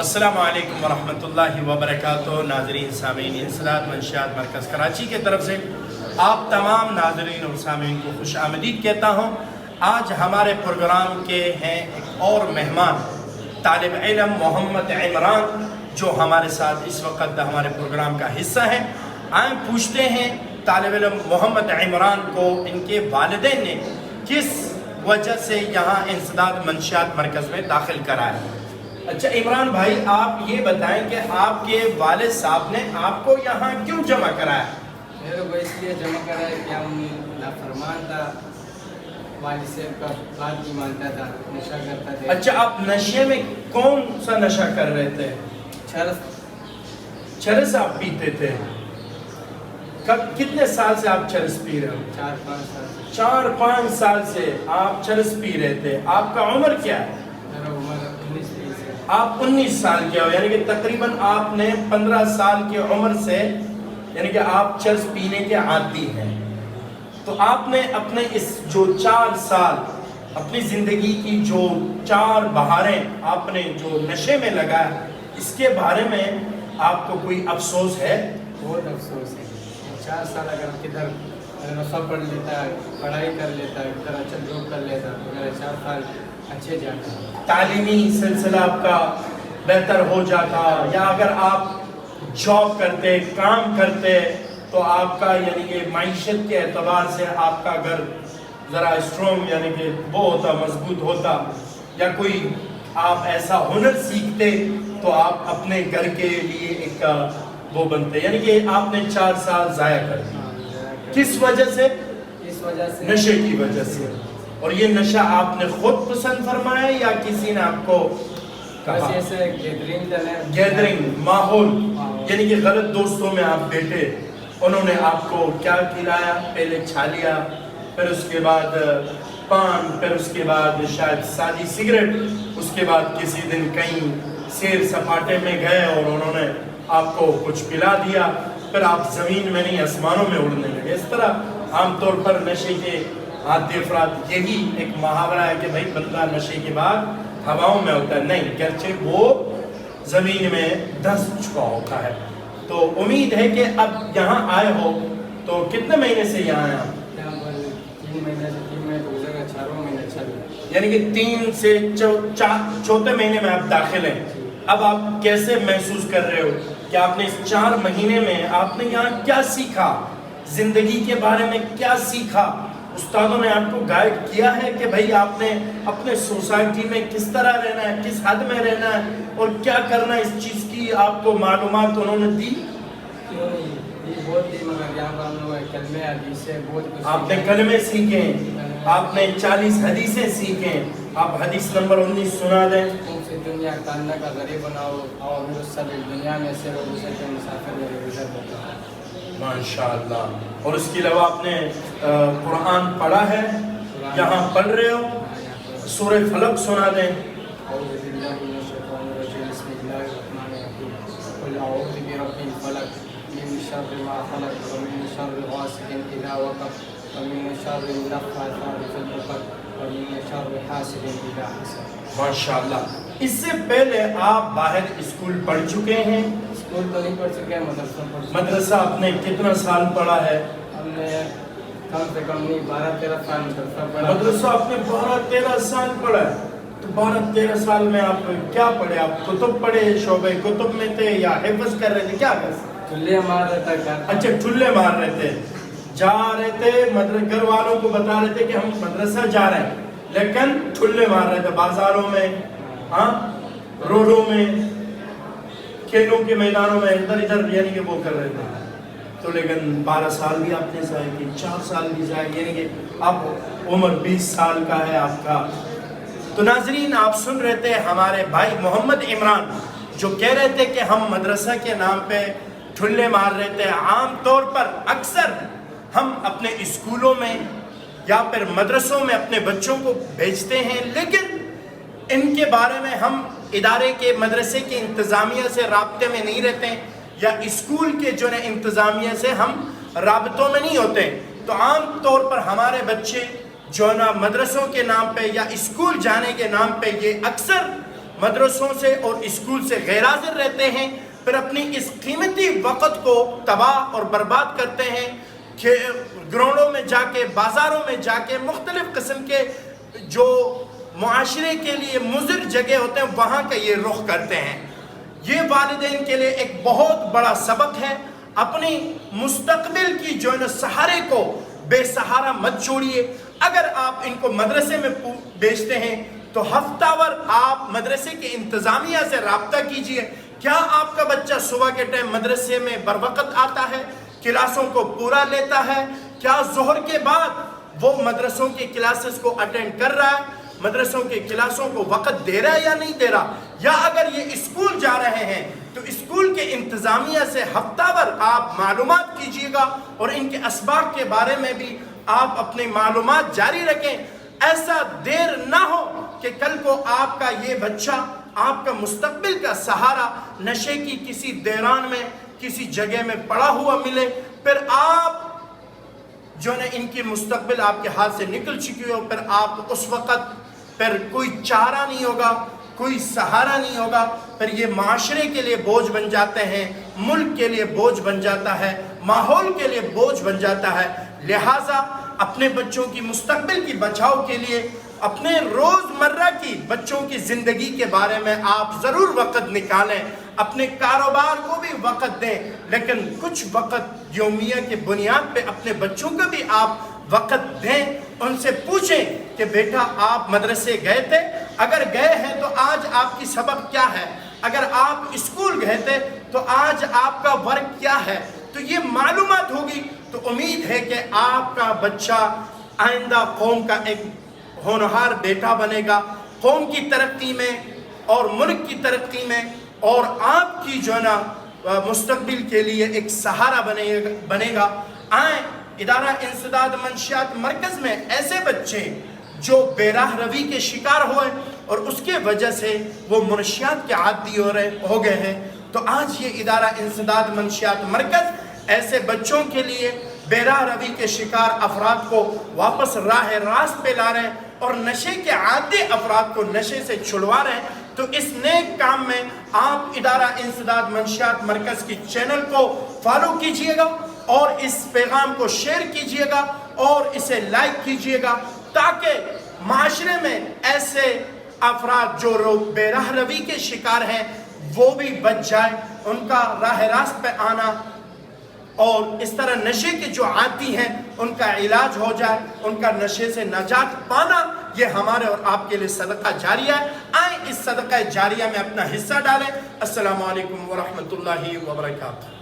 السلام علیکم ورحمۃ اللہ وبرکاتہ۔ ناظرین سامعین، انسداد منشیات مرکز کراچی کے طرف سے آپ تمام ناظرین اور سامعین کو خوش آمدید کہتا ہوں۔ آج ہمارے پروگرام کے ہیں ایک اور مہمان، طالب علم محمد عمران، جو ہمارے ساتھ اس وقت ہمارے پروگرام کا حصہ ہے۔ آئیں پوچھتے ہیں طالب علم محمد عمران کو ان کے والدین نے کس وجہ سے یہاں انسداد منشیات مرکز میں داخل کرایا۔ اچھا عمران بھائی، آپ یہ بتائیں کہ آپ کے والد صاحب نے آپ کو یہاں کیوں جمع کرایا؟ میرے کو اس لیے جمع کرایا کہ ہم نافرمان تھا، والد صاحب کا بات نہیں مانتا تھا، نشہ کرتا تھا۔ اچھا، آپ نشے میں کون سا نشہ کر رہے تھے؟ چرس آپ پیتے تھے؟ کتنے سال سے آپ چرس پی رہے ہو؟ 4-5 سال سے۔ 4-5 سال سے آپ چرس پی رہے تھے۔ آپ کا عمر کیا ہے؟ میرا عمر 19 ہے۔ آپ 19 سال کے ہو، یعنی کہ تقریباً آپ نے 15 سال کی عمر سے یعنی کہ آپ چرس پینے کے عادی ہیں۔ تو آپ نے اپنے اس جو 4 سال اپنی زندگی کی جو 4 بہاریں آپ نے جو نشے میں لگایا، اس کے بارے میں آپ کو کوئی افسوس ہے؟ بہت افسوس ہے۔ 4 سال اگر کدھر نشہ پڑھ لیتا ہے، پڑھائی کر لیتا ہے، کدھر اچھا جاب کر لیتا تو میرا 4 سال اچھے جاتا ہے، تعلیمی سلسلہ آپ کا بہتر ہو جاتا، یا اگر آپ جاب کرتے، کام کرتے، تو آپ کا یعنی کہ معیشت کے اعتبار سے آپ کا گھر ذرا اسٹرانگ یعنی کہ وہ ہوتا، مضبوط ہوتا، یا کوئی آپ ایسا ہنر سیکھتے تو آپ اپنے گھر کے لیے ایک وہ بنتے، یعنی کہ آپ نے 4 سال ضائع کر دی۔ کس وجہ سے؟ اس وجہ سے نشے کی وجہ سے۔ اور یہ نشہ آپ نے خود پسند فرمایا یا کسی نے آپ کو کہا؟ ایسے گیدرنگ، ماحول، یعنی کہ غلط دوستوں میں آپ بیٹھے، انہوں نے آپ کو کیا کھلایا؟ پہلے چھالیا، پھر اس کے بعد پان، پھر اس کے بعد شاید سادی سگریٹ، اس کے بعد کسی دن کہیں سیر سپاٹے میں گئے اور انہوں نے آپ کو کچھ پلا دیا، پھر آپ زمین میں نہیں آسمانوں میں اڑنے لگے۔ اس طرح عام طور پر نشے کے عادی افراد، یہی ایک محاورہ ہے کہ بھائی بندہ نشے کے بعد ہواؤں میں ہوتا ہے، نہیں، گرچہ وہ زمین میں دھس چکا ہوتا ہے۔ تو امید ہے کہ اب یہاں آئے ہو تو کتنے مہینے سے یہاں آئے ہیں؟ 3 مہینے سے 3 مہینے تو گزرا، 4واں مہینہ چل رہا ہے، یعنی کہ 3 سے 4 مہینے میں آپ داخل ہیں۔ اب آپ کیسے محسوس کر رہے ہو کہ آپ نے اس 4 مہینے میں آپ نے یہاں کیا سیکھا؟ زندگی کے بارے میں کیا سیکھا؟ استادوں نے آپ کو گائیڈ کیا ہے کہ بھئی آپ نے اپنے سوسائٹی میں کس طرح رہنا ہے، کس حد میں رہنا ہے اور کیا کرنا ہے، اس چیز کی آپ کو معلومات انہوں نے دی؟ بہت دی، مگر یہاں پر ہم لوگ کلمے حدیثیں بہت کچھ آپ نے کلمے سیکھیں، آپ نے 40 حدیثیں سیکھیں۔ آپ حدیث نمبر 19 سنا دیں۔ تم سے دنیا کاننا کا ذریعہ بناؤ اور سب دنیا میں سے وہ دوسرے کے مسافر میرے گزر بتاؤ۔ ماشاءاللہ۔ اور اس کے علاوہ آپ نے قرآن پڑھا ہے، یہاں پڑھ رہے ہو؟ سورہ فلق سنا دیں۔ اعوذ باللہ من الشیطان الرجیم، بسم اللہ الرحمن الرحیم، قل اعوذ برب الفلق من شر ما خلق ومن شر غاسق اذا وقب ومن شر النفاثات في العقد ومن شر حاسد اذا حسد۔ ماشاءاللہ۔ اس سے پہلے آپ باہر اسکول پڑھ چکے ہیں؟ اسکول تو نہیں پڑھ چکے ہیں، مدرسہ پڑھ چکے ہیں۔ مدرسہ آپ نے کتنا سال پڑھا ہے؟ ہم نے کم سے کم نہیں 12-13 سال مدرسہ پڑھا۔ مدرسہ آپ نے 12-13 سال پڑھا ہے؟ تو 12-13 سال میں آپ کیا پڑھے؟ آپ کتب پڑھے، شعبہ کتب میں تھے یا حفظ کر رہے تھے، کیا کر رہے تھے؟ ٹھلے مار رہتا ہے۔ اچھا، ٹھلے مار رہے تھے، جا رہے تھے، گھر والوں کو بتا رہے تھے کہ ہم مدرسہ جا رہے ہیں، لیکن ٹھلے مار رہے تھے بازاروں میں، ہاں، روڈوں میں، کھیلوں کے میدانوں میں، ادھر ادھر یعنی کہ وہ کر رہے تھے۔ تو لیکن 12 سال بھی آپ نے ضائع کی، 4 سال بھی ضائع، یعنی کہ اب عمر 20 سال کا ہے آپ کا۔ تو ناظرین، آپ سن رہے تھے ہمارے بھائی محمد عمران جو کہہ رہے تھے کہ ہم مدرسہ کے نام پہ ٹھلے مار رہے تھے۔ عام طور پر اکثر ہم اپنے اسکولوں میں یا پھر مدرسوں میں اپنے بچوں کو بھیجتے ہیں، لیکن ان کے بارے میں ہم ادارے کے، مدرسے کے انتظامیہ سے رابطے میں نہیں رہتے ہیں، یا اسکول کے جو ہے انتظامیہ سے ہم رابطوں میں نہیں ہوتے۔ تو عام طور پر ہمارے بچے جو ہے نا مدرسوں کے نام پہ یا اسکول جانے کے نام پہ یہ اکثر مدرسوں سے اور اسکول سے غیر حاضر رہتے ہیں، پھر اپنی اس قیمتی وقت کو تباہ اور برباد کرتے ہیں کہ گراؤنڈوں میں جا کے، بازاروں میں جا کے، مختلف قسم کے جو معاشرے کے لیے مضر جگہ ہوتے ہیں وہاں کا یہ رخ کرتے ہیں۔ یہ والدین کے لیے ایک بہت بڑا سبق ہے۔ اپنی مستقبل کی جو سہارے کو بے سہارا مت چھوڑیے۔ اگر آپ ان کو مدرسے میں بھیجتے ہیں تو ہفتہ وار آپ مدرسے کے انتظامیہ سے رابطہ کیجئے۔ کیا آپ کا بچہ صبح کے ٹائم مدرسے میں بروقت آتا ہے، کلاسوں کو پورا لیتا ہے؟ کیا ظہر کے بعد وہ مدرسوں کی کلاسز کو اٹینڈ کر رہا ہے، مدرسوں کے کلاسوں کو وقت دے رہا ہے یا نہیں دے رہا؟ یا اگر یہ اسکول جا رہے ہیں تو اسکول کے انتظامیہ سے ہفتہ وار آپ معلومات کیجیے گا اور ان کے اسباق کے بارے میں بھی آپ اپنی معلومات جاری رکھیں۔ ایسا دیر نہ ہو کہ کل کو آپ کا یہ بچہ، آپ کا مستقبل کا سہارا نشے کی کسی دیران میں، کسی جگہ میں پڑا ہوا ملے، پھر آپ جو ان کی مستقبل آپ کے ہاتھ سے نکل چکی ہو، پھر آپ اس وقت پھر کوئی چارہ نہیں ہوگا، کوئی سہارا نہیں ہوگا، پھر یہ معاشرے کے لیے بوجھ بن جاتے ہیں، ملک کے لیے بوجھ بن جاتا ہے، ماحول کے لیے بوجھ بن جاتا ہے۔ لہٰذا اپنے بچوں کی مستقبل کی بچاؤ کے لیے، اپنے روزمرہ کی بچوں کی زندگی کے بارے میں آپ ضرور وقت نکالیں، اپنے کاروبار کو بھی وقت دیں، لیکن کچھ وقت یومیہ کے بنیاد پہ اپنے بچوں کو بھی آپ وقت دیں۔ ان سے پوچھیں کہ بیٹا آپ مدرسے گئے تھے؟ اگر گئے ہیں تو آج آپ کی سبق کیا ہے؟ اگر آپ اسکول گئے تھے تو آج آپ کا ورک کیا ہے؟ تو یہ معلومات ہوگی تو امید ہے کہ آپ کا بچہ آئندہ قوم کا ایک ہونہار بیٹا بنے گا، قوم کی ترقی میں اور ملک کی ترقی میں، اور آپ کی جو نا مستقبل کے لیے ایک سہارا بنے گا۔ آئیں ادارہ انسداد منشیات مرکز میں ایسے بچے جو بے راہ روی کے شکار ہوئے اور اس کے وجہ سے وہ منشیات کے عادی ہو گئے ہیں، تو آج یہ ادارہ انسداد منشیات مرکز ایسے بچوں کے لیے، بے راہ روی کے شکار افراد کو واپس راہ راست پہ لا رہے ہیں اور نشے کے عادی افراد کو نشے سے چھڑوا رہے ہیں۔ تو اس نیک کام میں آپ ادارہ انسداد منشیات مرکز کی چینل کو فالو کیجئے گا اور اس پیغام کو شیئر کیجئے گا اور اسے لائک کیجئے گا، تاکہ معاشرے میں ایسے افراد جو بے راہ روی کے شکار ہیں وہ بھی بچ جائے، ان کا راہ راست پہ آنا اور اس طرح نشے کے جو عادی ہیں ان کا علاج ہو جائے، ان کا نشے سے نجات پانا، یہ ہمارے اور آپ کے لیے صدقہ جاریہ ہے۔ آئیں اس صدقہ جاریہ میں اپنا حصہ ڈالیں۔ السلام علیکم ورحمۃ اللہ وبرکاتہ۔